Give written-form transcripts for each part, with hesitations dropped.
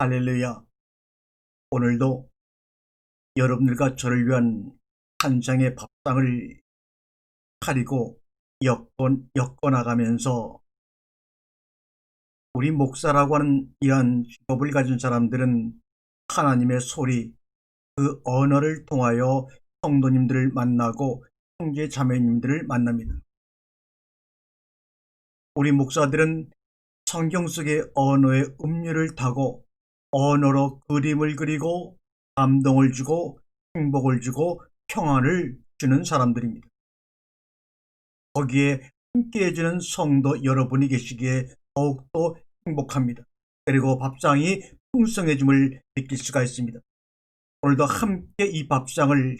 할렐루야. 오늘도 여러분들과 저를 위한 한 장의 밥상을 차리고 엮어나가면서 우리 목사라고 하는 이러한 직업을 가진 사람들은 하나님의 소리, 그 언어를 통하여 성도님들을 만나고 형제 자매님들을 만납니다. 우리 목사들은 성경 속의 언어의 음료를 타고 언어로 그림을 그리고 감동을 주고 행복을 주고 평안을 주는 사람들입니다. 거기에 함께 해주는 성도 여러분이 계시기에 더욱더 행복합니다. 그리고 밥상이 풍성해짐을 느낄 수가 있습니다. 오늘도 함께 이 밥상을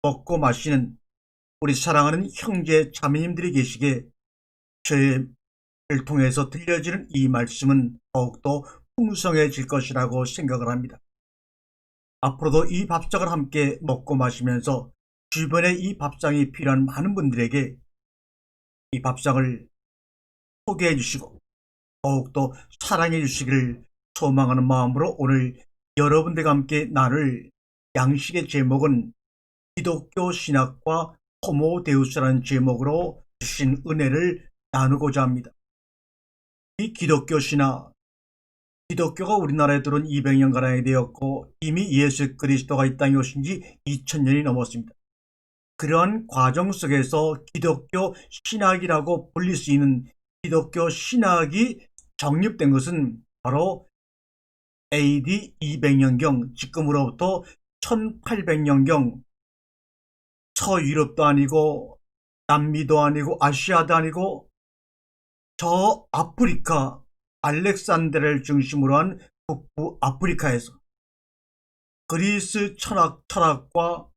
먹고 마시는 우리 사랑하는 형제 자매님들이 계시기에 저를 통해서 들려지는 이 말씀은 더욱더 풍성해질 것이라고 생각을 합니다. 앞으로도 이 밥상을 함께 먹고 마시면서 주변에 이 밥상이 필요한 많은 분들에게 이 밥상을 소개해 주시고 더욱더 사랑해 주시기를 소망하는 마음으로 오늘 여러분들과 함께 나눌 양식의 제목은 기독교 신학과 호모데우스라는 제목으로 주신 은혜를 나누고자 합니다. 이 기독교 신학, 기독교가 우리나라에 들어온 200년가량이 되었고 이미 예수 그리스도가 이 땅에 오신 지 2000년이 넘었습니다. 그러한 과정 속에서 기독교 신학이라고 불릴 수 있는 기독교 신학이 정립된 것은 바로 AD 200년경, 지금으로부터 1800년경, 서유럽도 아니고 남미도 아니고 아시아도 아니고 저 아프리카 알렉산드를 중심으로 한 북부 아프리카에서 그리스 철학과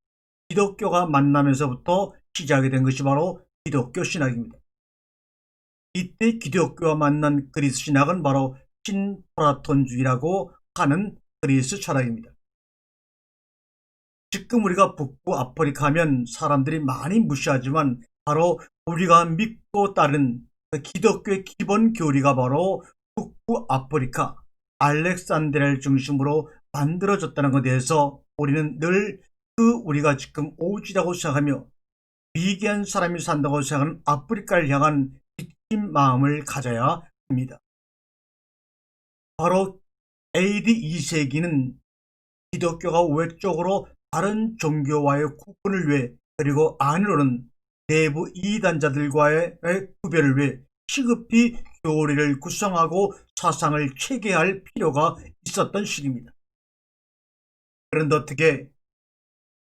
기독교가 만나면서부터 시작이 된 것이 바로 기독교 신학입니다. 이때 기독교와 만난 그리스 신학은 바로 신프라톤주의라고 하는 그리스 철학입니다. 지금 우리가 북부 아프리카 하면 사람들이 많이 무시하지만 바로 우리가 믿고 따른 기독교의 기본 교리가 바로 북부 아프리카 알렉산드리아를 중심으로 만들어졌다는 것에 대해서 우리는 늘 우리가 지금 오지라고 생각하며 미개한 사람이 산다고 생각하는 아프리카를 향한 빚진 마음을 가져야 합니다. 바로 AD 2세기는 기독교가 외적으로 다른 종교와의 구분을 위해 그리고 안으로는 내부 이단자들과의 구별을 위해 시급히 교리를 구성하고 사상을 체계할 필요가 있었던 시기입니다. 그런데 어떻게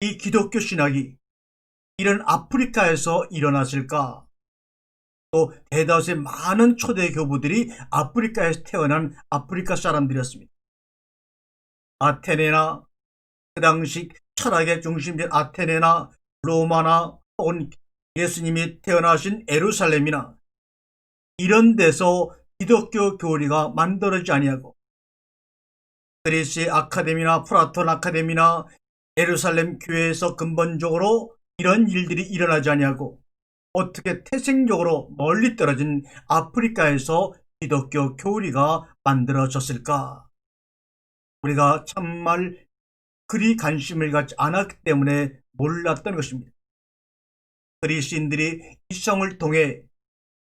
이 기독교 신학이 이런 아프리카에서 일어났을까? 또 대다수의 많은 초대 교부들이 아프리카에서 태어난 아프리카 사람들이었습니다. 아테네나 그 당시 철학의 중심지인 아테네나 로마나 혹은 예수님이 태어나신 예루살렘이나 이런 데서 기독교 교리가 만들어지지 아니하고 그리스의 아카데미나 플라톤 아카데미나 예루살렘 교회에서 근본적으로 이런 일들이 일어나지 아니하고 어떻게 태생적으로 멀리 떨어진 아프리카에서 기독교 교리가 만들어졌을까? 우리가 참말 그리 관심을 갖지 않았기 때문에 몰랐던 것입니다. 그리스인들이 이성을 통해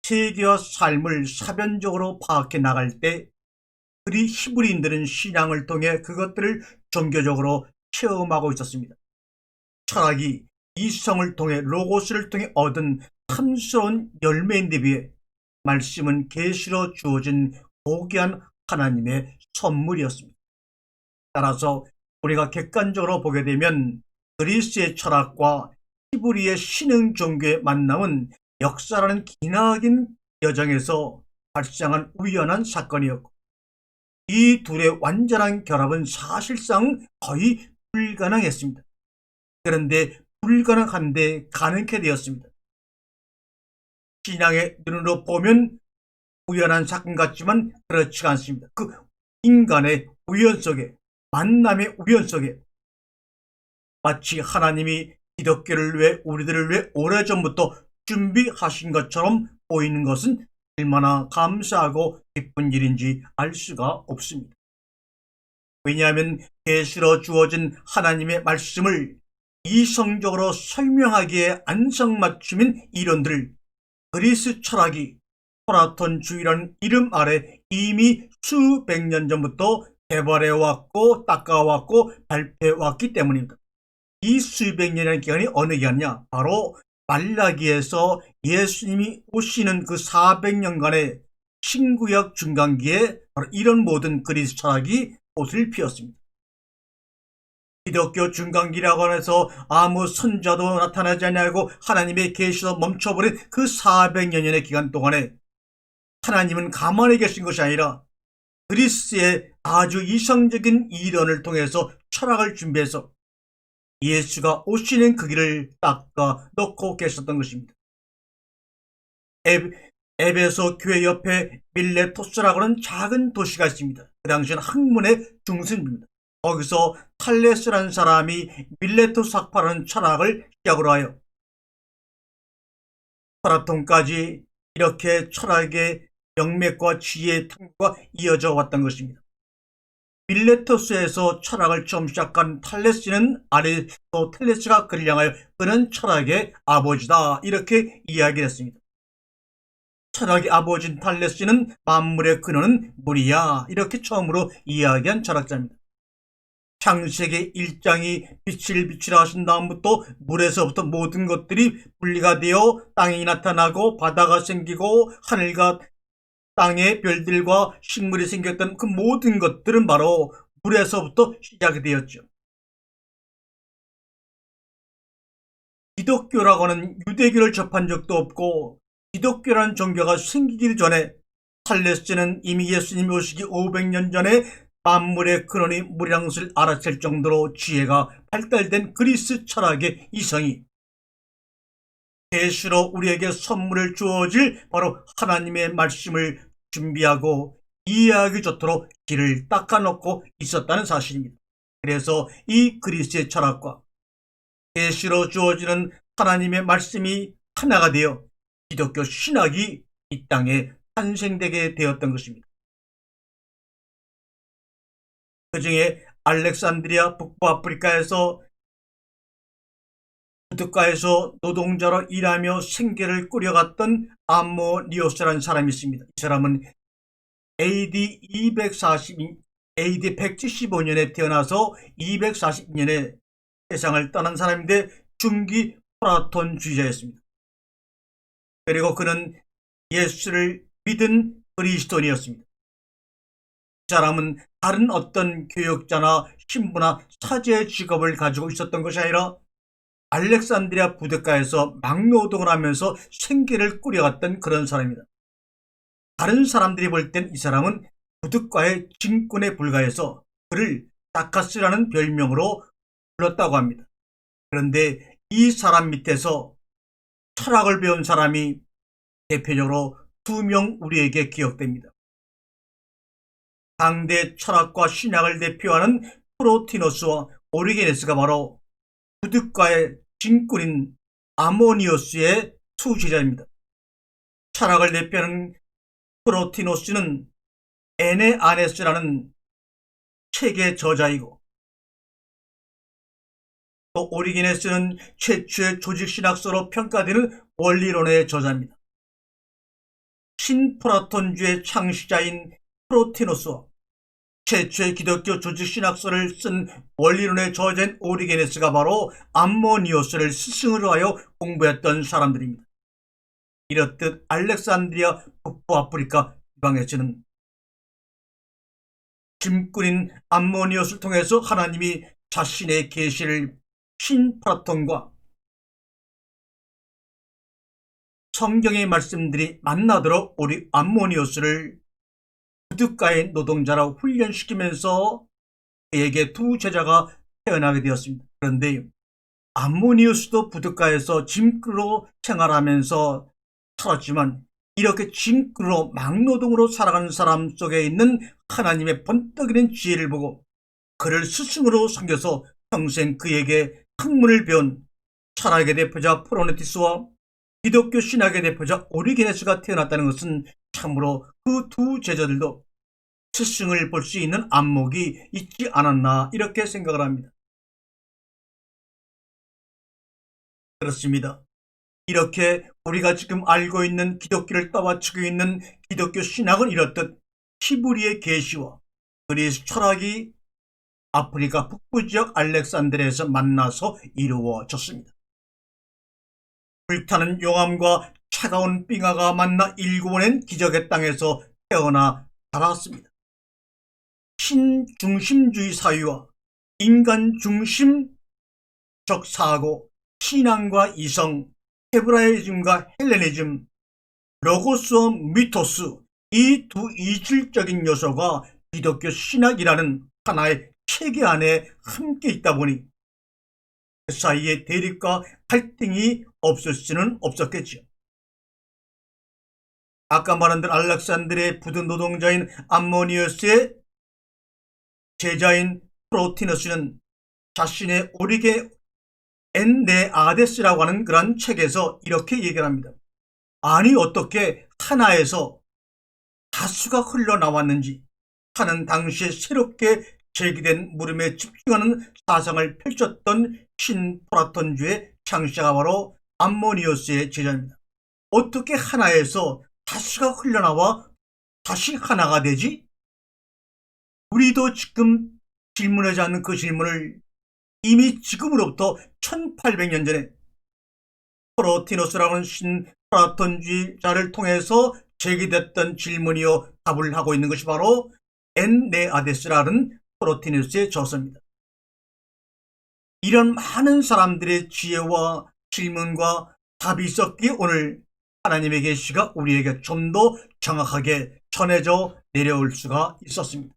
세계와 삶을 사변적으로 파악해 나갈 때 그리 히브리인들은 신앙을 통해 그것들을 종교적으로 체험하고 있었습니다. 철학이 이성을 통해 로고스를 통해 얻은 탐스러운 열매인데 비해 말씀은 계시로 주어진 고귀한 하나님의 선물이었습니다. 따라서 우리가 객관적으로 보게 되면 그리스의 철학과 히브리의 신흥 종교의 만남은 역사라는 기나긴 여정에서 발생한 우연한 사건이었고 이 둘의 완전한 결합은 사실상 거의 불가능했습니다. 그런데 불가능한데 가능케 되었습니다. 신앙의 눈으로 보면 우연한 사건 같지만 그렇지가 않습니다. 그 인간의 우연 속에 만남의 우연 속에 마치 하나님이 기독교를 위해 우리들을 위해 오래전부터 준비하신 것처럼 보이는 것은 얼마나 감사하고 기쁜 일인지 알 수가 없습니다. 왜냐하면 계시로 주어진 하나님의 말씀을 이성적으로 설명하기에 안성맞춤인 이론들을 그리스 철학이 플라톤주의라는 이름 아래 이미 수백 년 전부터 개발해왔고 닦아왔고 발표해왔기 때문입니다. 이 수백 년이라는 기간이 어느 기간이냐? 바로 말라기에서 예수님이 오시는 그 400년간의 신구약 중간기에 바로 이런 모든 그리스 철학이 꽃을 피웠습니다. 기독교 중간기라고 해서 아무 선자도 나타나지 않냐고 하나님의 계시로 멈춰버린 그 400여년의 기간 동안에 하나님은 가만히 계신 것이 아니라 그리스의 아주 이성적인 이론을 통해서 철학을 준비해서 예수가 오시는 그 길을 닦아 놓고 계셨던 것입니다. 에베소 교회 옆에 밀레토스라고 하는 작은 도시가 있습니다. 그 당시에는 학문의 중심입니다. 거기서 탈레스라는 사람이 밀레토스 학파라는 철학을 시작으로 하여 플라톤까지 이렇게 철학의 명맥과 지혜의 탐구가 이어져 왔던 것입니다. 밀레토스에서 철학을 처음 시작한 탈레스는 아리스토텔레스가 그를 향하여 그는 철학의 아버지다 이렇게 이야기했습니다. 철학의 아버지인 탈레스는 만물의 근원은 물이야 이렇게 처음으로 이야기한 철학자입니다. 창세기 1장이 빛을 비추라 하신 다음부터 물에서부터 모든 것들이 분리가 되어 땅이 나타나고 바다가 생기고 하늘과 땅의 별들과 식물이 생겼던 그 모든 것들은 바로 물에서부터 시작이 되었죠. 기독교라고 하는 유대교를 접한 적도 없고 기독교라는 종교가 생기기 전에 탈레스는 이미 예수님이 오시기 500년 전에 만물의 근원이 물이라는 것을 알았을 정도로 지혜가 발달된 그리스 철학의 이성이 계시로 우리에게 선물을 주어질 바로 하나님의 말씀을 준비하고 이해하기 좋도록 길을 닦아놓고 있었다는 사실입니다. 그래서 이 그리스의 철학과 계시로 주어지는 하나님의 말씀이 하나가 되어 기독교 신학이 이 땅에 탄생되게 되었던 것입니다. 그 중에 알렉산드리아 북부 아프리카에서 부둣가에서 노동자로 일하며 생계를 꾸려갔던 암모니오스라는 사람이 있습니다. 이 사람은 AD 175년에 태어나서 240년에 세상을 떠난 사람인데 중기 플라톤주의자였습니다. 그리고 그는 예수를 믿은 그리스도인이었습니다. 이 사람은 다른 어떤 교역자나 신부나 사제의 직업을 가지고 있었던 것이 아니라 알렉산드리아 부둣가에서 막노동을 하면서 생계를 꾸려갔던 그런 사람입니다. 다른 사람들이 볼 땐 이 사람은 부둣가의 진꾼에 불과해서 그를 다카스라는 별명으로 불렀다고 합니다. 그런데 이 사람 밑에서 철학을 배운 사람이 대표적으로 2명 우리에게 기억됩니다. 당대 철학과 신학을 대표하는 프로티노스와 오리게네스가 바로 부둣가의 진꾼인 아모니오스의 수제자입니다. 철학을 대표하는 프로티노스는 에네아네스라는 책의 저자이고 또 오리게네스는 최초의 조직신학서로 평가되는 원리론의 저자입니다. 신플라톤주의 창시자인 프로티노스와 최초의 기독교 조직신학서를 쓴 원리론의 저자인 오리게네스가 바로 암모니오스를 스승으로 하여 공부했던 사람들입니다. 이렇듯 알렉산드리아 북부 아프리카 지방에서는 짐꾼인 암모니오스를 통해서 하나님이 자신의 계시를 신플라톤과 성경의 말씀들이 만나도록 우리 암모니오스를 부둣가의 노동자라고 훈련시키면서 그에게 2 제자가 태어나게 되었습니다. 그런데 암모니우스도 부둣가에서 짐꾼으로 생활하면서 살았지만 이렇게 짐꾼으로 막노동으로 살아가는 사람 속에 있는 하나님의 번뜩이는 지혜를 보고 그를 스승으로 섬겨서 평생 그에게 학문을 배운 철학의 대표자 프로네티스와 기독교 신학의 대표자 오리게네스가 태어났다는 것은 참으로 그 2 제자들도 스승을 볼 수 있는 안목이 있지 않았나 이렇게 생각을 합니다. 그렇습니다. 이렇게 우리가 지금 알고 있는 기독교를 떠받치고 있는 기독교 신학을 이뤘듯 히브리의 계시와 그리스 철학이 아프리카 북부 지역 알렉산드리아에서 만나서 이루어졌습니다. 불타는 용암과 차가운 빙하가 만나 일궈낸 기적의 땅에서 태어나 자랐습니다. 신중심주의 사유와 인간 중심적 사고, 신앙과 이성, 헤브라이즘과 헬레니즘, 로고스와 미토스, 이 두 이질적인 요소가 기독교 신학이라는 하나의 체계 안에 함께 있다 보니 그 사이에 대립과 갈등이 없을 수는 없었겠지요. 아까 말한 대로 알렉산드리아의 부든 노동자인 암모니우스의 제자인 프로티너스는 자신의 오리게 엔네아데스라고 하는 그런 책에서 이렇게 얘기를 합니다. 아니 어떻게 하나에서 다수가 흘러나왔는지 하는 당시에 새롭게 제기된 물음에 집중하는 사상을 펼쳤던 신프라톤주의 창시자가 바로 암모니우스의 제자입니다. 어떻게 하나에서 다수가 흘러나와 다시 하나가 되지? 우리도 지금 질문하지 않는 그 질문을 이미 지금으로부터 1800년 전에 프로티너스라는 신프라톤주의자를 통해서 제기됐던 질문이요 답을 하고 있는 것이 바로 엔네아데스라는 프로티너스의 저서입니다. 이런 많은 사람들의 지혜와 질문과 답이 있었기에 오늘 하나님의 계시가 우리에게 좀 더 정확하게 전해져 내려올 수가 있었습니다.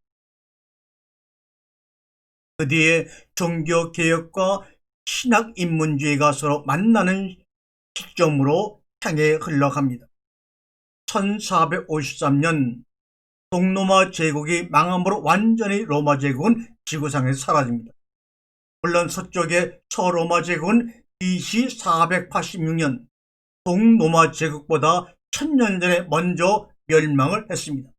그 뒤에 종교개혁과 신학인문주의가 서로 만나는 시점으로 향해 흘러갑니다. 1453년 동로마 제국이 망함으로 완전히 로마 제국은 지구상에서 사라집니다. 물론 서쪽의 서로마 제국은 BC 486년 동로마 제국보다 1000년 전에 먼저 멸망을 했습니다.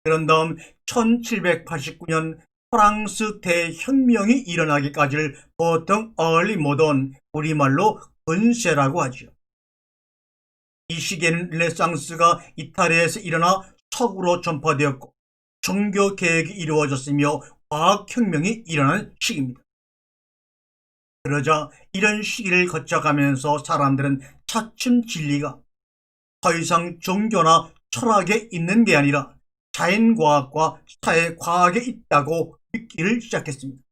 그런 다음 1789년 프랑스 대혁명이 일어나기까지를 보통 얼리 모던, 우리말로 근세라고 하죠. 이 시기에는 르네상스가 이탈리아에서 일어나 서구로 전파되었고 종교개혁이 이루어졌으며 과학혁명이 일어난 시기입니다. 그러자 이런 시기를 거쳐가면서 사람들은 차츰 진리가 더 이상 종교나 철학에 있는 게 아니라 자연과학과 사회과학에 있다고 믿기를 시작했습니다.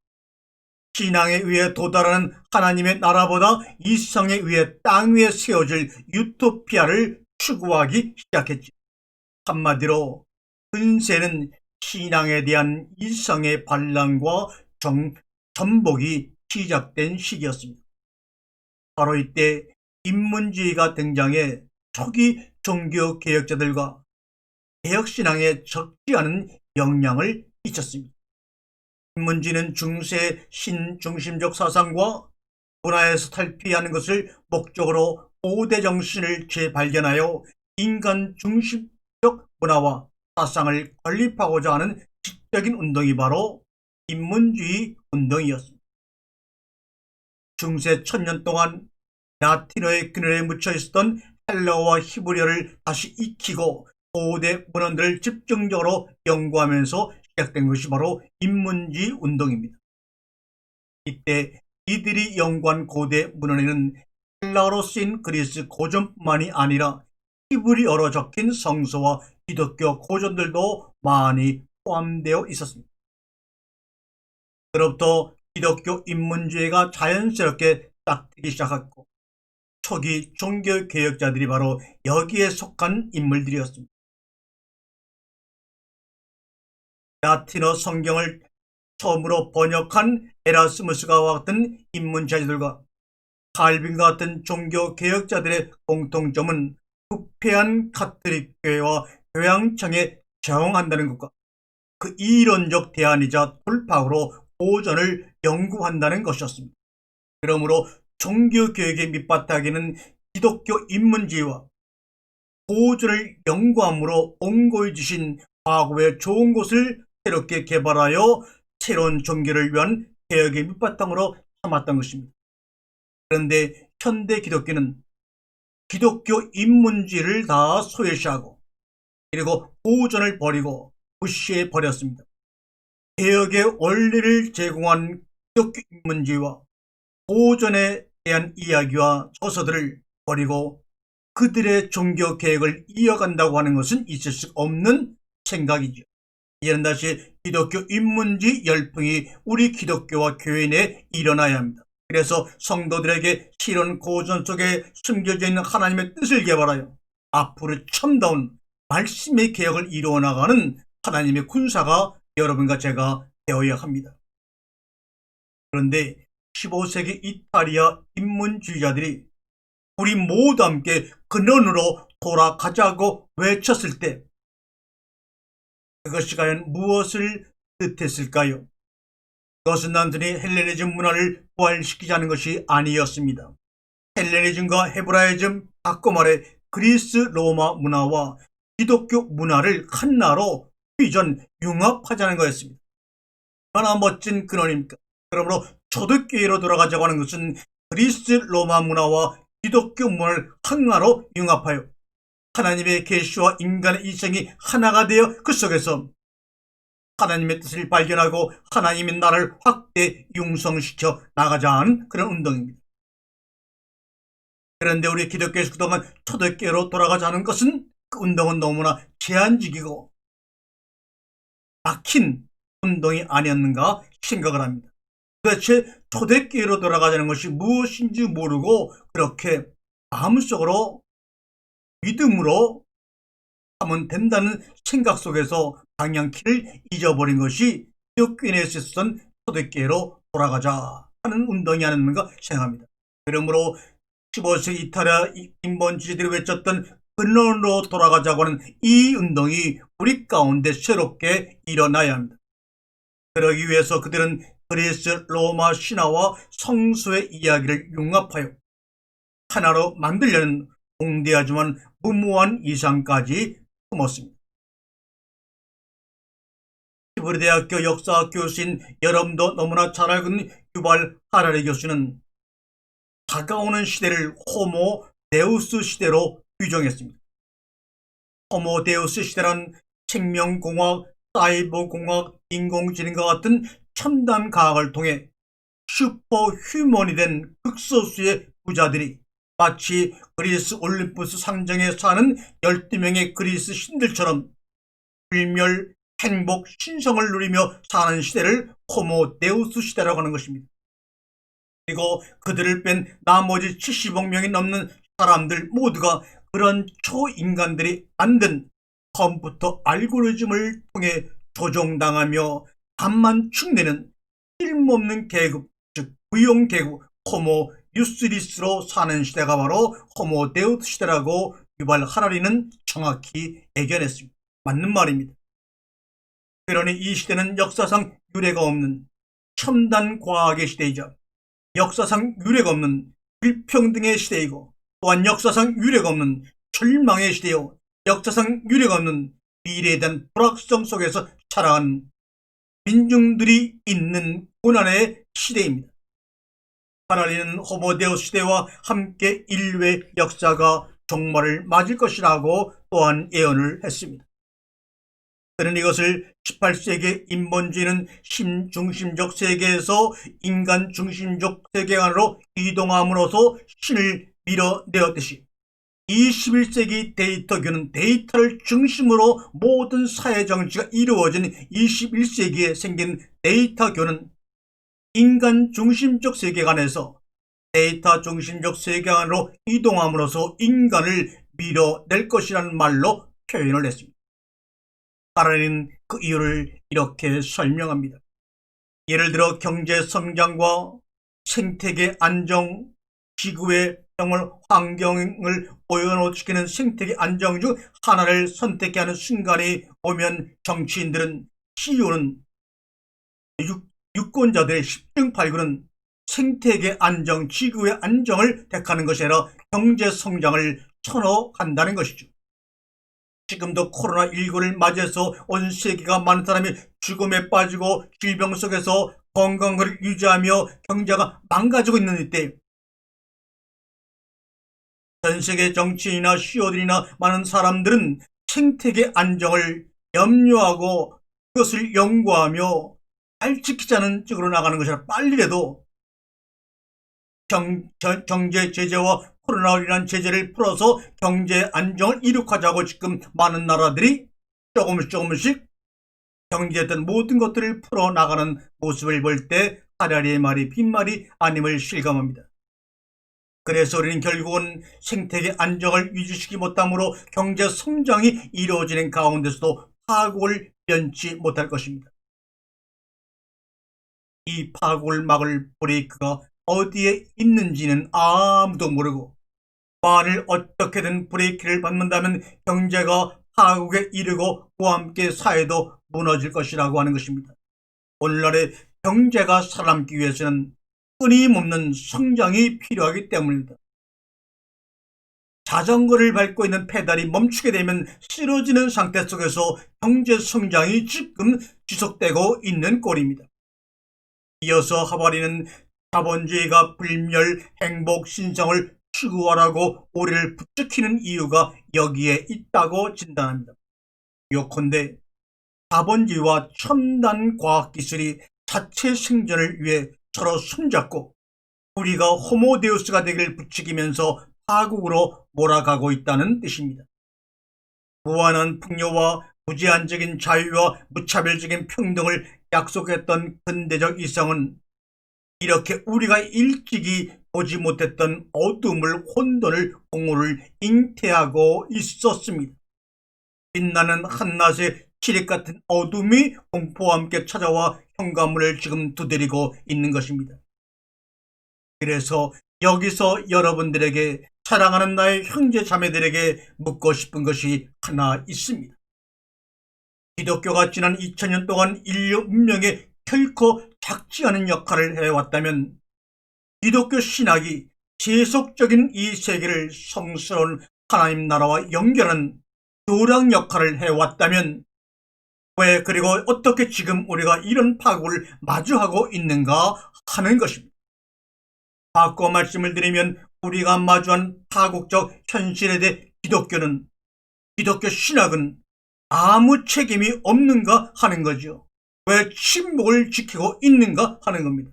신앙에 의해 도달하는 하나님의 나라보다 이성에 의해 땅 위에 세워질 유토피아를 추구하기 시작했죠. 한마디로 근세는 신앙에 대한 이성의 반란과 전복이 시작된 시기였습니다. 바로 이때 인문주의가 등장해 초기 종교개혁자들과 개혁신앙에 적지 않은 영향을 끼쳤습니다. 인문주의는 중세 신중심적 사상과 문화에서 탈피하는 것을 목적으로 5대 정신을 재발견하여 인간 중심적 문화와 사상을 건립하고자 하는 지적인 운동이 바로 인문주의 운동이었습니다. 중세 1000년 동안 라틴어의 그늘에 묻혀 있었던 헬라어와 히브리어를 다시 익히고 5대 문헌들을 집중적으로 연구하면서 시작된 것이 바로 인문주의 운동입니다. 이때 이들이 연구한 고대 문헌에는 헬라어로 쓰인 그리스 고전뿐만이 아니라 히브리어로 적힌 성서와 기독교 고전들도 많이 포함되어 있었습니다. 그로부터 기독교 인문주의가 자연스럽게 싹트기 시작했고 초기 종교개혁자들이 바로 여기에 속한 인물들이었습니다. 라틴어 성경을 처음으로 번역한 에라스무스와 같은 인문자들과 칼빈과 같은 종교개혁자들의 공통점은 부패한 가톨릭교회와 교양청에 저항한다는 것과 그 이론적 대안이자 돌파구로 고전을 연구한다는 것이었습니다. 그러므로 종교개혁의 밑바탕에는 기독교 인문주의와 고전을 연구함으로 옹고해 주신 과거의 좋은 곳을 새롭게 개발하여 새로운 종교를 위한 개혁의 밑바탕으로 삼았던 것입니다. 그런데 현대 기독교는 기독교 인문주의를 다 소외시하고 그리고 보존을 버리고 무시해 버렸습니다. 개혁의 원리를 제공한 기독교 인문주의와 보존에 대한 이야기와 저서들을 버리고 그들의 종교 개혁을 이어간다고 하는 것은 있을 수 없는 생각이죠. 이제는 다시 기독교 인문주의 열풍이 우리 기독교와 교회 내에 일어나야 합니다. 그래서 성도들에게 실현 고전 속에 숨겨져 있는 하나님의 뜻을 개발하여 앞으로 참다운 말씀의 개혁을 이루어 나가는 하나님의 군사가 여러분과 제가 되어야 합니다. 그런데 15세기 이탈리아 인문주의자들이 우리 모두 함께 근원으로 돌아가자고 외쳤을 때 그것이 과연 무엇을 뜻했을까요? 그것은 단순히 헬레니즘 문화를 부활시키자는 것이 아니었습니다. 헬레니즘과 헤브라이즘, 바꿔 말해 그리스 로마 문화와 기독교 문화를 하나로 퓨전 융합하자는 거였습니다. 얼마나 멋진 근원입니까? 그러므로 초대교회로 돌아가자고 하는 것은 그리스 로마 문화와 기독교 문화를 하나로 융합하여 하나님의 계시와 인간의 이생이 하나가 되어 그 속에서 하나님의 뜻을 발견하고 하나님의 나라를 확대 융성시켜 나가자 하는 그런 운동입니다. 그런데 우리 기독교에서 그동안 초대교회로 돌아가자는 것은 그 운동은 너무나 제한적이고 막힌 운동이 아니었는가 생각을 합니다. 도대체 초대교회로 돌아가자는 것이 무엇인지 모르고 그렇게 마음속으로 믿음으로 하면 된다는 생각 속에서 방향키를 잊어버린 것이 기독교에 내에서 있었던 초대교회로 돌아가자 하는 운동이 아닌가 생각합니다. 그러므로 15세기 이탈리아 인본주의들이 외쳤던 근원으로 돌아가자고 하는 이 운동이 우리 가운데 새롭게 일어나야 합니다. 그러기 위해서 그들은 그리스 로마 신화와 성수의 이야기를 융합하여 하나로 만들려는 공대하지만 무모한 이상까지 품었습니다. 히브리 대학교 역사 교수인 여러분도 너무나 잘 알고 있는 유발 하라리 교수는 다가오는 시대를 호모 데우스 시대로 규정했습니다. 호모 데우스 시대란 생명공학, 사이버공학, 인공지능과 같은 첨단 과학을 통해 슈퍼 휴먼이 된 극소수의 부자들이 마치 그리스 올림푸스 상정에 사는 12명의 그리스 신들처럼 불멸, 행복, 신성을 누리며 사는 시대를 호모 데우스 시대라고 하는 것입니다. 그리고 그들을 뺀 나머지 70억 명이 넘는 사람들 모두가 그런 초인간들이 만든 컴퓨터 알고리즘을 통해 조종당하며 밥만 축내는 쓸모없는 계급, 즉 무용계급 호모 뉴스리스로 사는 시대가 바로 호모 데우스 시대라고 유발 하라리는 정확히 예견했습니다. 맞는 말입니다. 그러니 이 시대는 역사상 유례가 없는 첨단 과학의 시대이자 역사상 유례가 없는 불평등의 시대이고 또한 역사상 유례가 없는 절망의 시대요 역사상 유례가 없는 미래에 대한 불확성 속에서 살아간 민중들이 있는 고난의 시대입니다. 하나님은 호모데우스 시대와 함께 인류의 역사가 종말을 맞을 것이라고 또한 예언을 했습니다. 그는 이것을 18세기 인본주의는 신중심적 세계에서 인간 중심적 세계 안으로 이동함으로써 신을 밀어내었듯이 21세기 데이터교는 데이터를 중심으로 모든 사회정치가 이루어진 21세기에 생긴 데이터교는 인간 중심적 세계관에서 데이터 중심적 세계관으로 이동함으로써 인간을 밀어낼 것이라는 말로 표현을 했습니다. 하라리는 그 이유를 이렇게 설명합니다. 예를 들어 경제 성장과 생태계 안정, 지구의 평을 환경을 오염시키는 생태계 안정 중 하나를 선택해야 하는 순간이 오면 정치인들은 CEO는 유권자들의 10중 8구는 생태계 안정, 지구의 안정을 택하는 것이 아니라 경제 성장을 선호한다는 것이죠. 지금도 코로나19를 맞이해서 온 세계가 많은 사람이 죽음에 빠지고 질병 속에서 건강을 유지하며 경제가 망가지고 있는 이때 전 세계 정치인이나 CEO들이나 많은 사람들은 생태계 안정을 염려하고 그것을 연구하며 잘 지키자는 쪽으로 나가는 것이라 빨리라도 경제 제재와 코로나19이라는 제재를 풀어서 경제 안정을 이룩하자고 지금 많은 나라들이 조금씩 경제했던 모든 것들을 풀어나가는 모습을 볼 때 하라리의 말이 빈말이 아님을 실감합니다. 그래서 우리는 결국은 생태계 안정을 유지시키지 못함으로 경제 성장이 이루어지는 가운데서도 파국을 면치 못할 것입니다. 이 파국을 막을 브레이크가 어디에 있는지는 아무도 모르고 만일 어떻게든 브레이크를 밟는다면 경제가 파국에 이르고 그와 함께 사회도 무너질 것이라고 하는 것입니다. 오늘날의 경제가 살아남기 위해서는 끊임없는 성장이 필요하기 때문입니다. 자전거를 밟고 있는 페달이 멈추게 되면 쓰러지는 상태 속에서 경제 성장이 지금 지속되고 있는 꼴입니다. 이어서 하바리는 자본주의가 불멸, 행복, 신성을 추구하라고 우리를 부추기는 이유가 여기에 있다고 진단합니다. 요컨대 자본주의와 첨단 과학기술이 자체 생존을 위해 서로 손잡고 우리가 호모데우스가 되기를 부추기면서 파국으로 몰아가고 있다는 뜻입니다. 무한한 풍요와 무제한적인 자유와 무차별적인 평등을 약속했던 근대적 이성은 이렇게 우리가 일찍이 보지 못했던 어둠을, 혼돈을, 공허를 잉태하고 있었습니다. 빛나는 한낮의 칠흑 같은 어둠이 공포와 함께 찾아와 현관문을 지금 두드리고 있는 것입니다. 그래서 여기서 여러분들에게, 사랑하는 나의 형제 자매들에게 묻고 싶은 것이 하나 있습니다. 기독교가 지난 2000년 동안 인류 문명에 결코 작지 않은 역할을 해왔다면, 기독교 신학이 세속적인 이 세계를 성스러운 하나님 나라와 연결하는 교랑 역할을 해왔다면, 왜 그리고 어떻게 지금 우리가 이런 파국을 마주하고 있는가 하는 것입니다. 바꿔 말씀을 드리면 우리가 마주한 파국적 현실에 대해 기독교 신학은 아무 책임이 없는가 하는 거죠. 왜 침묵을 지키고 있는가 하는 겁니다.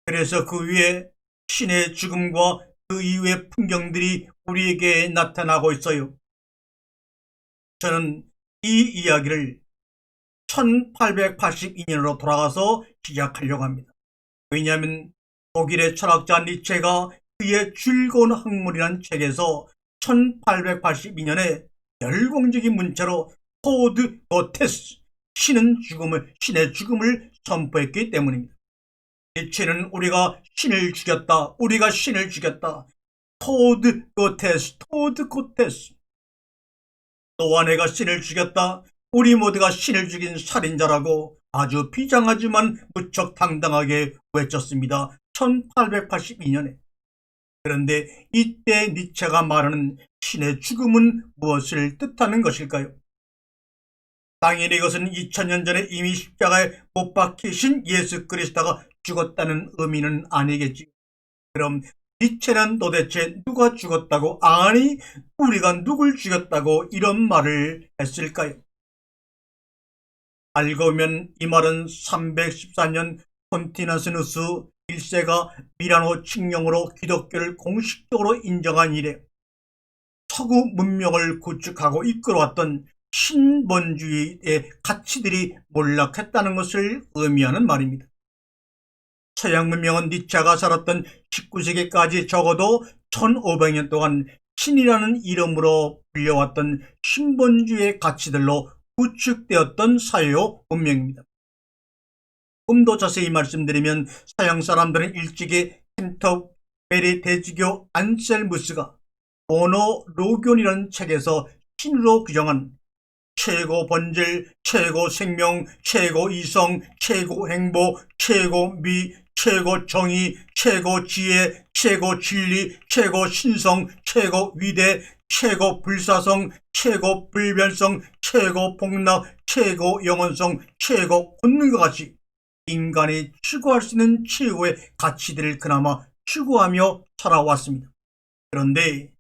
그래서 그 위에 신의 죽음과 그 이후의 풍경들이 우리에게 나타나고 있어요. 저는 이 이야기를 1882년으로 돌아가서 시작하려고 합니다. 왜냐하면 독일의 철학자 니체가 그의 즐거운 학문이라는 책에서 1882년에 열광적인 문체로 토드 고테스, 신의 죽음을 선포했기 때문입니다. 니체는 우리가 신을 죽였다, 토드 고테스. 너와 내가 신을 죽였다, 우리 모두가 신을 죽인 살인자라고 아주 비장하지만 무척 당당하게 외쳤습니다. 1882년에. 그런데 이때 니체가 말하는 신의 죽음은 무엇을 뜻하는 것일까요? 당연히 이것은 2000년 전에 이미 십자가에 못 박히신 예수 그리스도가 죽었다는 의미는 아니겠지. 그럼 니체는 도대체 누가 죽었다고, 아니 우리가 누굴 죽였다고 이런 말을 했을까요? 알고 보면 이 말은 314년 콘티넌스누스 1세가 미라노 칙령으로 기독교를 공식적으로 인정한 이래 서구 문명을 구축하고 이끌어왔던 신본주의의 가치들이 몰락했다는 것을 의미하는 말입니다. 서양 문명은 니체가 살았던 19세기까지 적어도 1500년 동안 신이라는 이름으로 불려왔던 신본주의의 가치들로 구축되었던 사회와 문명입니다. 좀 더 자세히 말씀드리면 서양 사람들은 일찍이 캔터베리 대주교 안셀무스가 모노로견이라는 책에서 신으로 규정한 최고 본질, 최고 생명, 최고 이성, 최고 행복, 최고 미, 최고 정의, 최고 지혜, 최고 진리, 최고 신성, 최고 위대, 최고 불사성, 최고 불변성, 최고 복락, 최고 영원성, 최고 권능과 같이 인간이 추구할 수 있는 최고의 가치들을 그나마 추구하며 살아왔습니다. 그런데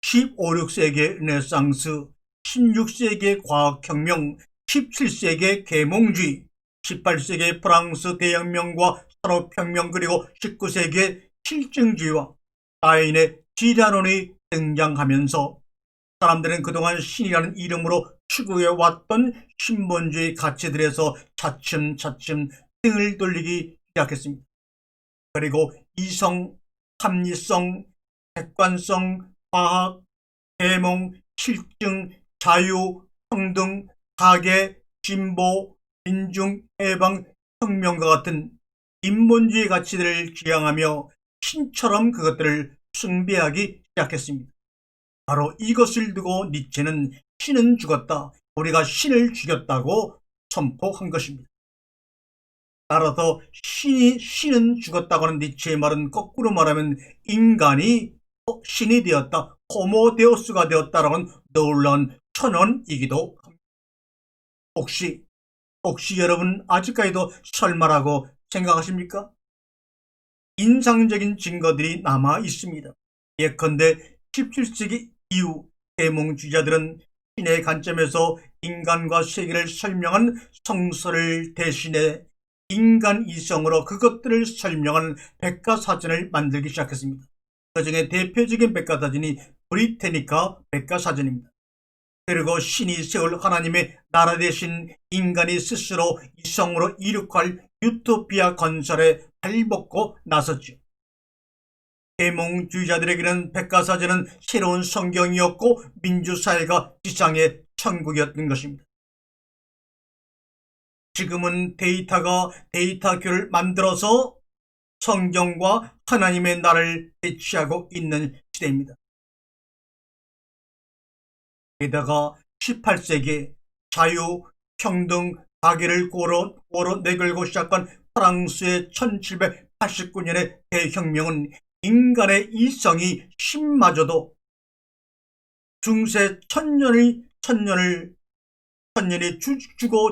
15, 16세기의 르네상스, 16세기의 과학혁명, 17세기의 계몽주의, 18세기의 프랑스 대혁명과 산업혁명, 그리고 19세기의 실증주의와 다윈의 지단론이 등장하면서 사람들은 그동안 신이라는 이름으로 추구해왔던 신본주의 가치들에서 차츰차츰 등을 돌리기 시작했습니다. 그리고 이성, 합리성, 객관성, 과학, 계몽, 실증, 자유, 평등, 가계, 진보, 민중, 해방, 혁명과 같은 인본주의 가치들을 지향하며 신처럼 그것들을 숭배하기 시작했습니다. 바로 이것을 두고 니체는 신은 죽었다, 우리가 신을 죽였다고 선포한 것입니다. 따라서 신은 죽었다고 하는 니체의 말은 거꾸로 말하면 인간이 신이 되었다, 호모데우스가 되었다라는 놀라운 천언이기도 합니다. 혹시 여러분 아직까지도 설마라고 생각하십니까? 인상적인 증거들이 남아 있습니다. 예컨대 17세기 이후 계몽주의자들은 신의 관점에서 인간과 세계를 설명한 성서를 대신해 인간 이성으로 그것들을 설명한 백과사전을 만들기 시작했습니다. 그 중에 대표적인 백과사전이 브리테니카 백과사전입니다. 그리고 신이 세울 하나님의 나라 대신 인간이 스스로 이성으로 이룩할 유토피아 건설에 발벗고 나섰죠. 계몽주의자들에게는 백과사전은 새로운 성경이었고 민주사회가 지상의 천국이었던 것입니다. 지금은 데이터교를 만들어서 성경과 하나님의 나라를 대치하고 있는 시대입니다. 게다가 18세기에 자유, 평등, 가계를 고로 내걸고 시작한 프랑스의 1789년의 대혁명은 인간의 이성이 신마저도 중세 천년이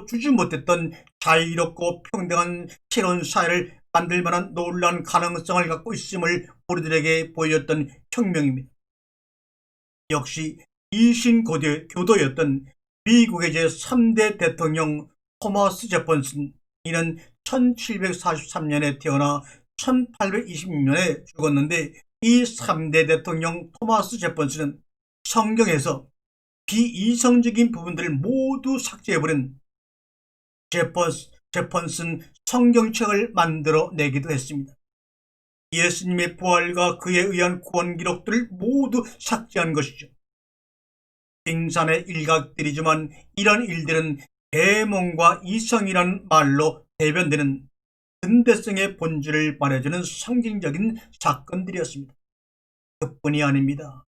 주지 못했던 자유롭고 평등한 새로운 사회를 만들 만한 놀라운 가능성을 갖고 있음을 우리들에게 보였던 혁명입니다. 역시 이신교도였던 미국의 제3대 대통령 토마스 제퍼슨, 이는 1743년에 태어나 1826년에 죽었는데, 이 3대 대통령 토마스 제퍼슨은 성경에서 비이성적인 부분들을 모두 삭제해버린 제퍼슨 성경책을 만들어내기도 했습니다. 예수님의 부활과 그에 의한 구원 기록들을 모두 삭제한 것이죠. 빙산의 일각들이지만 이런 일들은 계몽과 이성이라는 말로 대변되는 근대성의 본질을 말해주는 상징적인 사건들이었습니다. 그뿐이 아닙니다.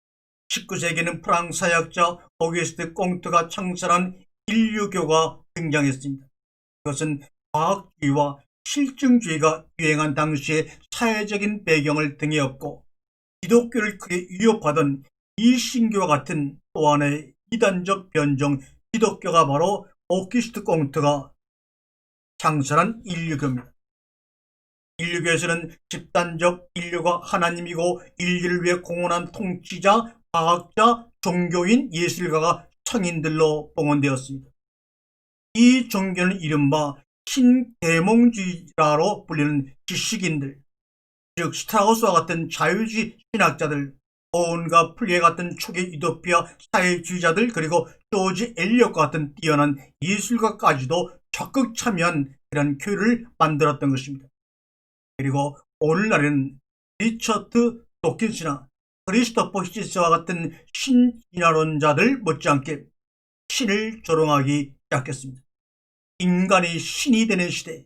19세기에는 프랑스 사역자 오기스트 꽁트가 창설한 인류교가 등장했습니다. 그것은 과학주의와 실증주의가 유행한 당시의 사회적인 배경을 등에 업고 기독교를 크게 위협하던 이신교와 같은 또 하나의 이단적 변종 기독교가 바로 오기스트 꽁트가 창설한 인류교입니다. 인류교에서는 집단적 인류가 하나님이고 인류를 위해 공헌한 통치자, 과학자, 종교인, 예술가가 성인들로 봉헌되었습니다. 이 종교는 이른바 신계몽주의자로 불리는 지식인들, 즉 스트라우스와 같은 자유주의 신학자들, 오은과 플리에 같은 초기 유토피아 사회주의자들, 그리고 조지 엘리엇과 같은 뛰어난 예술가까지도 적극 참여한 그런 교회를 만들었던 것입니다. 그리고 오늘날에는 리처드 도킨스나 크리스토퍼 히치스와 같은 신인화론자들 못지않게 신을 조롱하기 시작했습니다. 인간이 신이 되는 시대,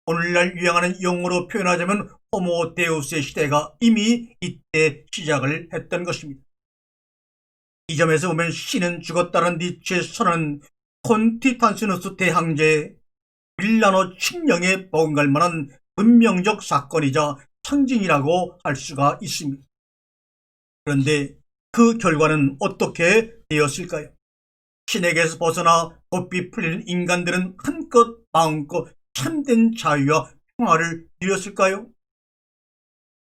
오늘날 유행하는 용어로 표현하자면 호모데우스의 시대가 이미 이때 시작을 했던 것입니다. 이 점에서 보면 신은 죽었다는 니체의 선언은 콘티탄시누스 대항제의 밀라노 칙령에 버금갈 만한 문명적 사건이자 상징이라고 할 수가 있습니다. 그런데 그 결과는 어떻게 되었을까요? 신에게서 벗어나 고삐 풀리는 인간들은 한껏 마음껏 참된 자유와 평화를 누렸을까요?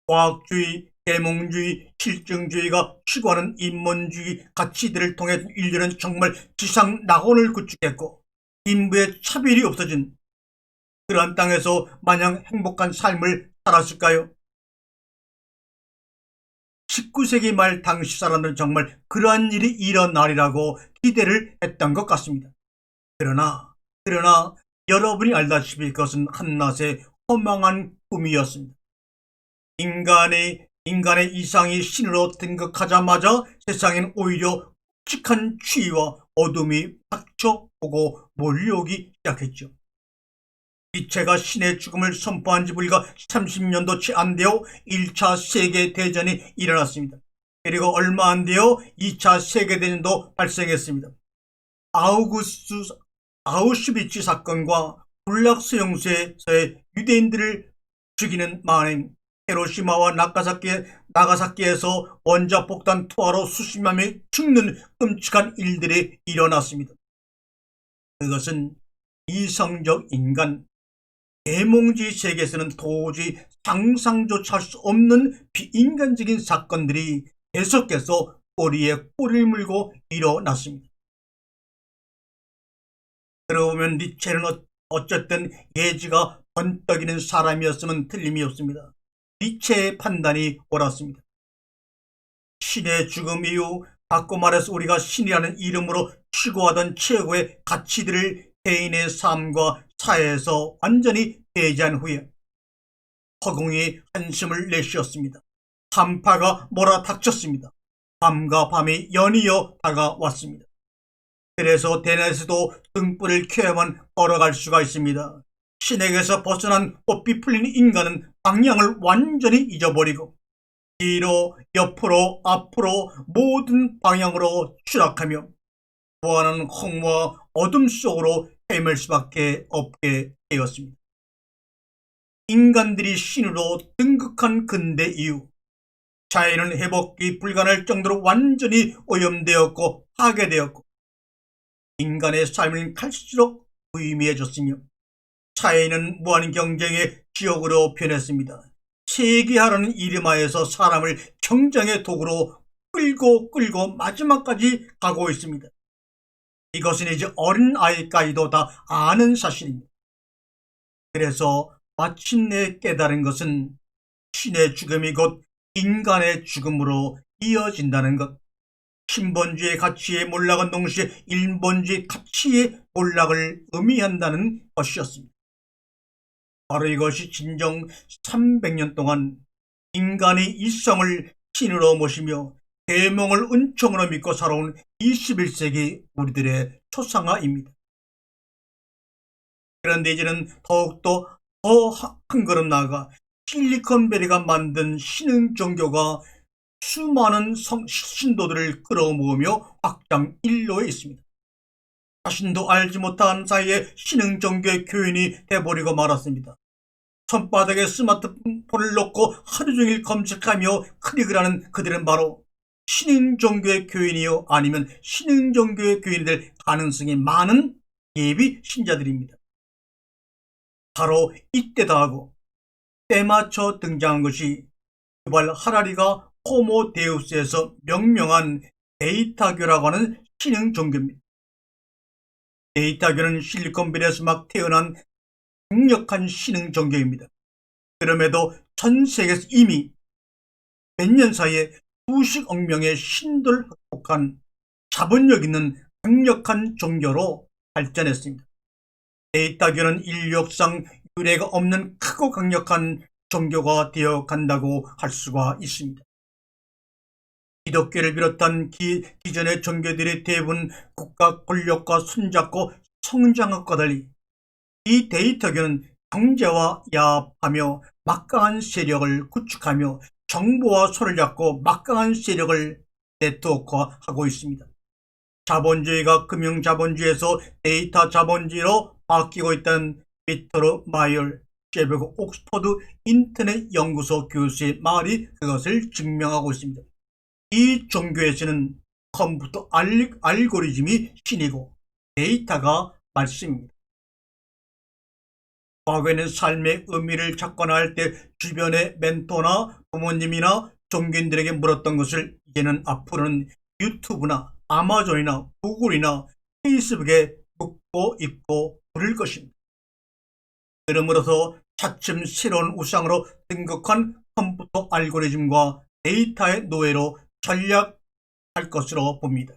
과학주의, 계몽주의, 실증주의가 추구하는 인본주의 가치들을 통해 인류는 정말 지상 낙원을 구축했고 인부의 차별이 없어진 그러한 땅에서 마냥 행복한 삶을 살았을까요? 19세기 말 당시 사람들은 정말 그러한 일이 일어나리라고 기대를 했던 것 같습니다. 그러나 여러분이 알다시피 그것은 한낱의 허망한 꿈이었습니다. 인간의 이상이 신으로 등극하자마자 세상엔 오히려 끔찍한 추위와 어둠이 닥쳐오고 몰려오기 시작했죠. 니체가 신의 죽음을 선포한 지 불과 30년도 채 안 되어 1차 세계대전이 일어났습니다. 그리고 얼마 안 되어 2차 세계대전도 발생했습니다. 아우슈비츠 사건과 군락 수용소에서의 유대인들을 죽이는 만행, 히로시마와 나가사키에서 원자폭탄 투하로 수십만 명이 죽는 끔찍한 일들이 일어났습니다. 그것은 이성적 인간, 계몽주의 세계에서는 도저히 상상조차 할 수 없는 비인간적인 사건들이 계속해서 꼬리에 꼬리를 물고 일어났습니다. 그러고 보면 니체는 어쨌든 예지가 번떡이는 사람이었으면 틀림이 없습니다. 니체의 판단이 옳았습니다. 신의 죽음 이후 바꿔 말해서 우리가 신이라는 이름으로 추구하던 최고의 가치들을 개인의 삶과 사회에서 완전히 배제한 후에 허공이 한숨을 내쉬었습니다. 한파가 몰아닥쳤습니다. 밤과 밤이 연이어 다가왔습니다. 그래서 대낮에도 등불을 켜야만 걸어갈 수가 있습니다. 신에게서 벗어난 꽃비 풀린 인간은 방향을 완전히 잊어버리고 뒤로, 옆으로, 앞으로 모든 방향으로 추락하며 무한한 허무와 어둠 속으로 헤맬 수밖에 없게 되었습니다. 인간들이 신으로 등극한 근대 이후 자연은 회복이 불가능할 정도로 완전히 오염되었고 파괴되었고 인간의 삶은 갈수록 무의미해졌으며 사회는 무한 경쟁의 지옥으로 변했습니다. 세계화라는 이름하에서 사람을 경쟁의 도구로 끌고 마지막까지 가고 있습니다. 이것은 이제 어린아이까지도 다 아는 사실입니다. 그래서 마침내 깨달은 것은 신의 죽음이 곧 인간의 죽음으로 이어진다는 것. 신본주의 가치의 몰락은 동시에 인본주의 가치의 몰락을 의미한다는 것이었습니다. 바로 이것이 진정 300년 동안 인간이 이성을 신으로 모시며 계몽을 은총으로 믿고 살아온 21세기 우리들의 초상화입니다. 그런데 이제는 더욱더 한 걸음 나아가 실리콘밸리가 만든 신흥 종교가 수많은 신도들을 끌어모으며 확장 일로에 있습니다. 자신도 알지 못한 사이에 신흥 종교의 교인이 돼버리고 말았습니다. 손바닥에 스마트폰을 놓고 하루 종일 검색하며 클릭을 하는 그들은 바로 신흥 종교의 교인이요 아니면 신흥 종교의 교인이 될 가능성이 많은 예비 신자들입니다. 바로 이때다 하고 때맞춰 등장한 것이 유발 하라리가 호모 데우스에서 명명한 데이터교라고 하는 신흥 종교입니다. 데이터교는 실리콘밸리에서 막 태어난 강력한 신흥 종교입니다. 그럼에도 전 세계에서 이미 몇 년 사이에 수십억 명의 신도를 극복한 자본력 있는 강력한 종교로 발전했습니다. 데이터교는 인류 역사상 유례가 없는 크고 강력한 종교가 되어 간다고 할 수가 있습니다. 기독교를 비롯한 기존의 종교들이 대부분 국가 권력과 손잡고 성장학과 달리 이 데이터교는 경제와 야합하며 막강한 세력을 구축하며 정보와 손을 잡고 막강한 세력을 네트워크화하고 있습니다. 자본주의가 금융자본주의에서 데이터 자본주의로 바뀌고 있다는 피터르 마이얼 셰베그 옥스퍼드 인터넷 연구소 교수의 말이 그것을 증명하고 있습니다. 이 종교에서는 컴퓨터 알고리즘이 신이고 데이터가 말씀입니다. 과거에는 삶의 의미를 찾거나 할 때 주변의 멘토나 부모님이나 종교인들에게 물었던 것을 이제는 앞으로는 유튜브나 아마존이나 구글이나 페이스북에 묻고 입고 부를 것입니다. 그러므로서 차츰 새로운 우상으로 등극한 컴퓨터 알고리즘과 데이터의 노예로 전락할 것으로 봅니다.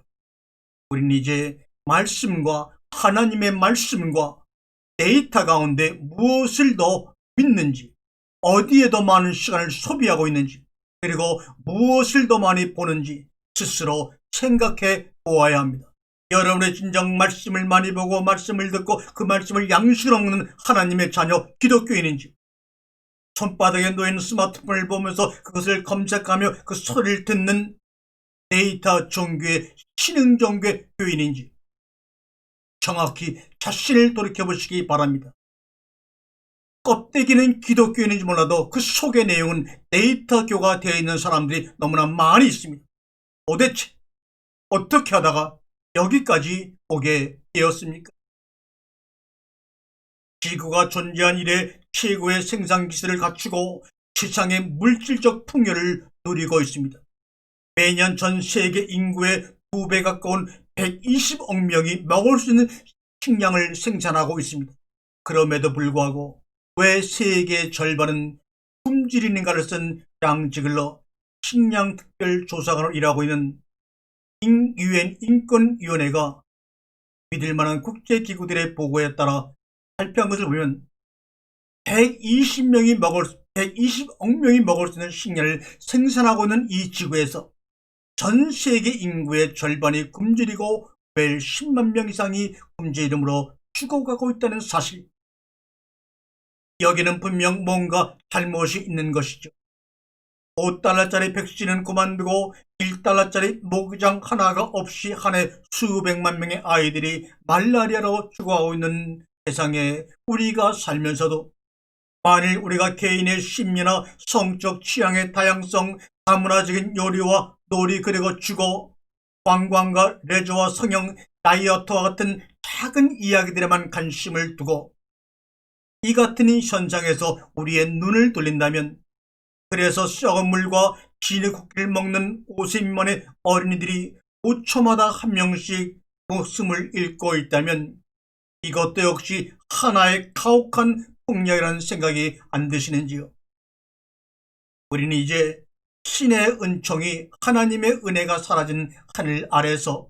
우리는 이제 말씀과 하나님의 말씀과 데이터 가운데 무엇을 더 믿는지, 어디에 더 많은 시간을 소비하고 있는지, 그리고 무엇을 더 많이 보는지 스스로 생각해 보아야 합니다. 여러분의 진정 말씀을 많이 보고 말씀을 듣고 그 말씀을 양식으로 먹는 하나님의 자녀 기독교인인지, 손바닥에 놓인 스마트폰을 보면서 그것을 검색하며 그 소리를 듣는 데이터 종교의 신흥 종교의 교인인지 정확히 자신을 돌이켜보시기 바랍니다. 껍데기는 기독교인인지 몰라도 그 속의 내용은 데이터교가 되어 있는 사람들이 너무나 많이 있습니다. 도대체 어떻게 하다가 여기까지 오게 되었습니까? 지구가 존재한 이래 최고의 생산 기술을 갖추고 세상의 물질적 풍요를 누리고 있습니다. 매년 전 세계 인구의 2배 가까운 120억 명이 먹을 수 있는 식량을 생산하고 있습니다. 그럼에도 불구하고 왜 세계의 절반은 굶주리는가를 쓴 양지글러 식량특별조사관으로 일하고 있는 유엔 인권위원회가 믿을만한 국제기구들의 보고에 따라 발표한 것을 보면 120억 명이 먹을 수 있는 식량을 생산하고 있는 이 지구에서 전 세계 인구의 절반이 굶주리고 매일 10만 명 이상이 굶주 이름으로 죽어가고 있다는 사실. 여기는 분명 뭔가 잘못이 있는 것이죠. 5달러짜리 백신은 그만두고 1달러짜리 모기장 하나가 없이 한 해 수백만 명의 아이들이 말라리아로 죽어가고 있는 세상에 우리가 살면서도 만일 우리가 개인의 심리나 성적 취향의 다양성, 다문화적인 요리와 놀이 그리고 주거, 관광과 레저와 성형, 다이어트와 같은 작은 이야기들에만 관심을 두고 이 같은 현상에서 우리의 눈을 돌린다면, 그래서 썩은 물과 진흙쿠키를 먹는 50 미만의 어린이들이 5초마다 한 명씩 목숨을 잃고 있다면 이것도 역시 하나의 가혹한 폭력이라는 생각이 안 드시는지요? 우리는 이제 신의 은총이, 하나님의 은혜가 사라진 하늘 아래서,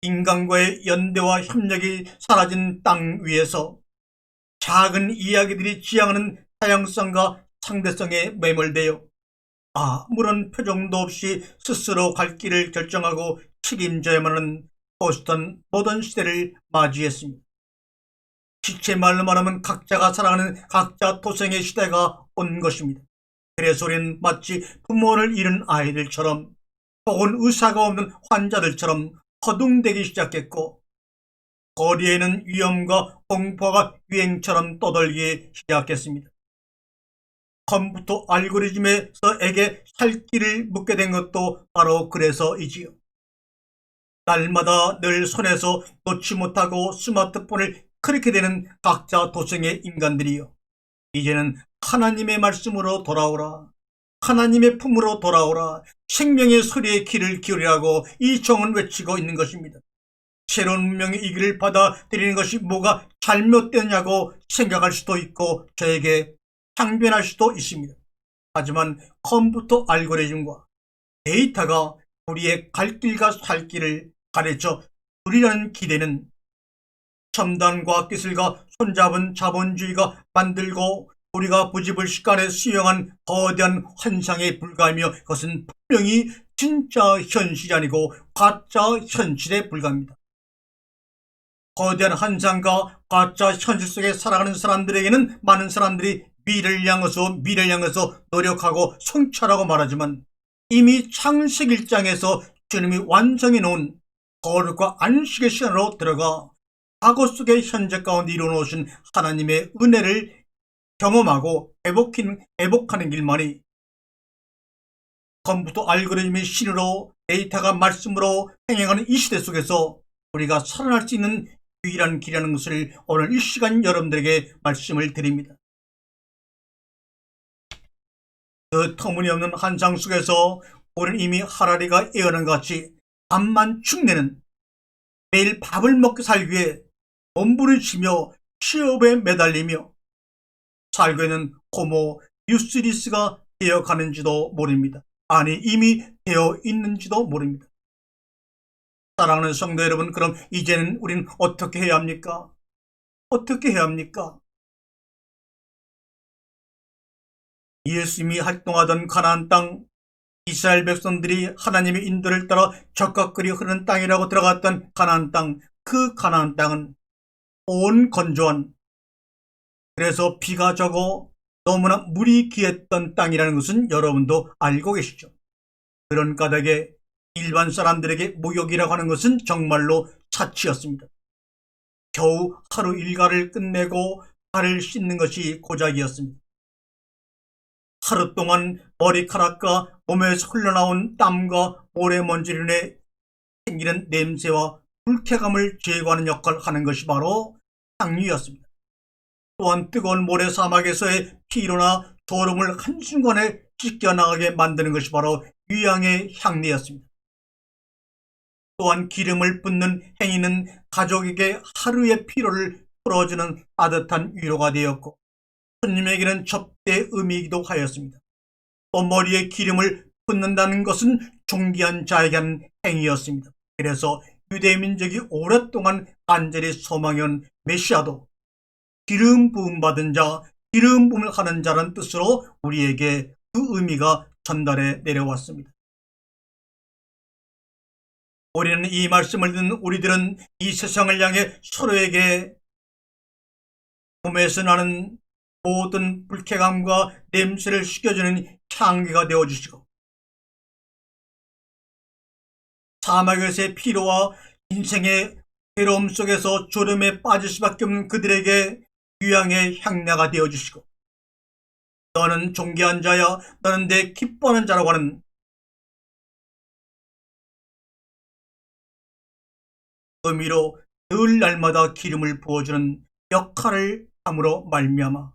인간과의 연대와 협력이 사라진 땅 위에서 작은 이야기들이 지향하는 다양성과 상대성에 매몰되어 아무런 표정도 없이 스스로 갈 길을 결정하고 책임져야만 하는 포스턴 모던 시대를 맞이했습니다. 지체 말로 말하면 각자가 살아가는 각자 도생의 시대가 온 것입니다. 그래서 우리는 마치 부모를 잃은 아이들처럼 혹은 의사가 없는 환자들처럼 허둥대기 시작했고, 거리에는 위험과 공포가 유행처럼 떠돌기 시작했습니다. 컴퓨터 알고리즘에게 살 길을 묻게 된 것도 바로 그래서이지요. 날마다 늘 손에서 놓지 못하고 스마트폰을 그렇게 되는 각자 도생의 인간들이요, 이제는 하나님의 말씀으로 돌아오라, 하나님의 품으로 돌아오라, 생명의 소리에 귀를 기울이라고 이 종은 외치고 있는 것입니다. 새로운 운명의 이 길을 받아들이는 것이 뭐가 잘못되냐고 생각할 수도 있고 저에게 항변할 수도 있습니다. 하지만 컴퓨터 알고리즘과 데이터가 우리의 갈 길과 살 길을 가르쳐 주리라는 기대는 첨단 과학기술과 손잡은 자본주의가 만들고 우리가 부지불식간에 수용한 거대한 환상에 불과하며, 그것은 분명히 진짜 현실이 아니고 가짜 현실에 불과합니다. 거대한 환상과 가짜 현실 속에 살아가는 사람들에게는 많은 사람들이 미래를 향해서 노력하고 성취하라고 말하지만, 이미 창세기 1장에서 주님이 완성해 놓은 거룩과 안식의 시간으로 들어가 과거 속의 현재 가운데 이루어놓으신 하나님의 은혜를 경험하고 회복하는 길만이 컴퓨터 알고리즘의 신으로 데이터가 말씀으로 행행하는 이 시대 속에서 우리가 살아날 수 있는 유일한 길이라는 것을 오늘 이 시간 여러분들에게 말씀을 드립니다. 그 터무니없는 환상 속에서 우리는 이미 하라리가 예언한 것 같이 밥만 축내는, 매일 밥을 먹고 살기 위해 몸부림치며 취업에 매달리며 살고 있는 호모 뉴스리스가 되어가는지도 모릅니다. 아니, 이미 되어 있는지도 모릅니다. 사랑하는 성도 여러분, 그럼 이제는 우리는 어떻게 해야 합니까? 어떻게 해야 합니까? 예수님이 활동하던 가나안 땅, 이스라엘 백성들이 하나님의 인도를 따라 적과 꿀이 흐르는 땅이라고 들어갔던 가나안 땅, 그 가나안 땅은 온 건조한, 그래서 비가 적어 너무나 물이 귀했던 땅이라는 것은 여러분도 알고 계시죠. 그런 까닭에 일반 사람들에게 목욕이라고 하는 것은 정말로 사치였습니다. 겨우 하루 일과를 끝내고 발을 씻는 것이 고작이었습니다. 하루 동안 머리카락과 몸에서 흘러나온 땀과 모래먼지로 인해 생기는 냄새와 불쾌감을 제거하는 역할을 하는 것이 바로 향유였습니다. 또한 뜨거운 모래 사막에서의 피로나 졸음을 한순간에 씻겨나가게 만드는 것이 바로 유향의 향내였습니다. 또한 기름을 붓는 행위는 가족에게 하루의 피로를 풀어주는 따뜻한 위로가 되었고, 손님에게는 접대의 의미이기도 하였습니다. 또 머리에 기름을 붓는다는 것은 존귀한 자에게 하는 행위였습니다. 그래서 유대민족이 오랫동안 간절히 소망해온 메시아도 기름 부음 받은 자, 기름 부음을 하는 자라는 뜻으로 우리에게 그 의미가 전달해 내려왔습니다. 우리는 이 말씀을 듣는 우리들은 이 세상을 향해 서로에게 몸에서 나는 모든 불쾌감과 냄새를 식혀주는 향기가 되어주시고, 사막에서의 피로와 인생의 괴로움 속에서 졸음에 빠질 수밖에 없는 그들에게 유향의 향내가 되어주시고, 너는 존귀한 자야, 너는 내 기뻐하는 자라고 하는 의미로 늘 날마다 기름을 부어주는 역할을 함으로 말미암아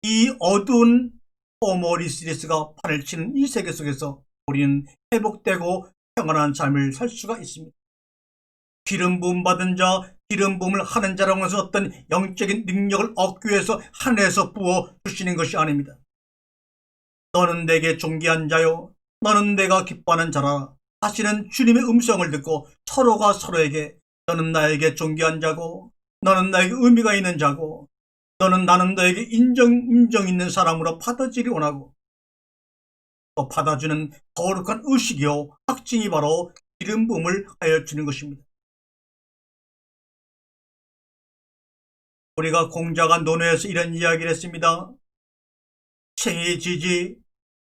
이 어두운 호모리스리스가 판을 치는 이 세계 속에서 우리는 회복되고 평안한 삶을 살 수가 있습니다. 기름 부음 받은 자, 기름 부음을 하는 자라고 해서 어떤 영적인 능력을 얻기 위해서 하늘에서 부어 주시는 것이 아닙니다. 너는 내게 존귀한 자요, 너는 내가 기뻐하는 자라. 사실은 주님의 음성을 듣고 서로가 서로에게 너는 나에게 존귀한 자고, 너는 나에게 의미가 있는 자고, 너는 나는 너에게 인정 있는 사람으로 받아주기 원하고, 또 받아주는 거룩한 의식이요 확증이 바로 기름 부음을 하여 주는 것입니다. 우리가 공자가 논어에서 이런 이야기를 했습니다. 생이지지,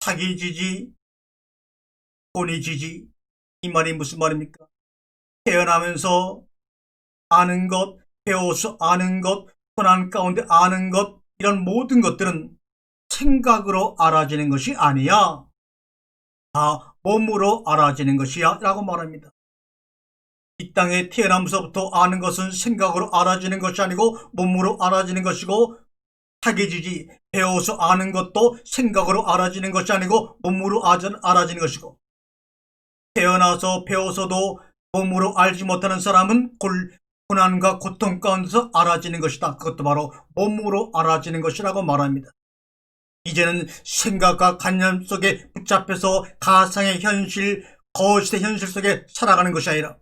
사기지지, 본이지지. 이 말이 무슨 말입니까? 태어나면서 아는 것, 배워서 아는 것, 고난 가운데 아는 것, 이런 모든 것들은 생각으로 알아지는 것이 아니야. 다 몸으로 알아지는 것이야 라고 말합니다. 이 땅에 태어나면서부터 아는 것은 생각으로 알아지는 것이 아니고 몸으로 알아지는 것이고, 사기지지, 배워서 아는 것도 생각으로 알아지는 것이 아니고 몸으로 알아지는 것이고, 태어나서 배워서도 몸으로 알지 못하는 사람은 고난과 고통 가운데서 알아지는 것이다. 그것도 바로 몸으로 알아지는 것이라고 말합니다. 이제는 생각과 관념 속에 붙잡혀서 가상의 현실, 거짓의 현실 속에 살아가는 것이 아니라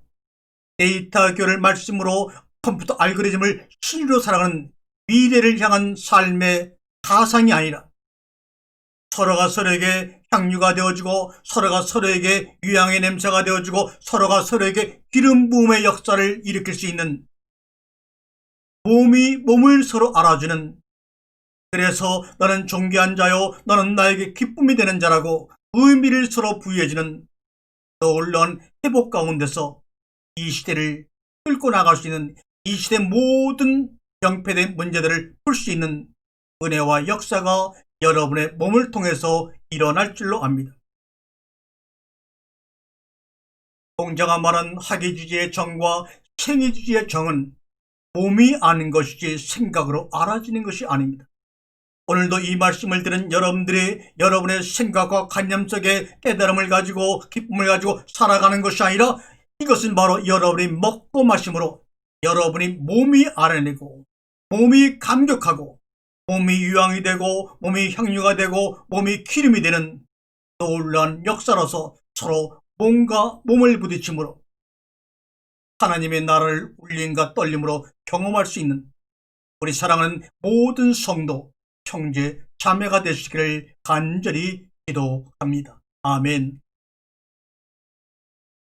데이터 교를 말씀으로 컴퓨터 알고리즘을 실로 살아가는 미래를 향한 삶의 가상이 아니라 서로가 서로에게 향유가 되어주고, 서로가 서로에게 유향의 냄새가 되어주고, 서로가 서로에게 기름 부음의 역사를 일으킬 수 있는, 몸이 몸을 서로 알아주는, 그래서 너는 존귀한 자요, 너는 나에게 기쁨이 되는 자라고 의미를 서로 부여해주는 놀라운 회복 가운데서 이 시대를 끌고 나갈 수 있는, 이 시대 모든 병폐된 문제들을 풀 수 있는 은혜와 역사가 여러분의 몸을 통해서 일어날 줄로 압니다. 공자가 말한 학예지지의 정과 생애지지의 정은 몸이 아는 것이지 생각으로 알아지는 것이 아닙니다. 오늘도 이 말씀을 들은 여러분들이 여러분의 생각과 관념 속에 깨달음을 가지고 기쁨을 가지고 살아가는 것이 아니라 이것은 바로 여러분이 먹고 마심으로 여러분이 몸이 알아내고 몸이 감격하고 몸이 유황이 되고 몸이 향유가 되고 몸이 기름이 되는 놀라운 역사로서 서로 몸과 몸을 부딪힘으로 하나님의 나라를 울림과 떨림으로 경험할 수 있는 우리 사랑하는 모든 성도, 형제, 자매가 되시기를 간절히 기도합니다. 아멘.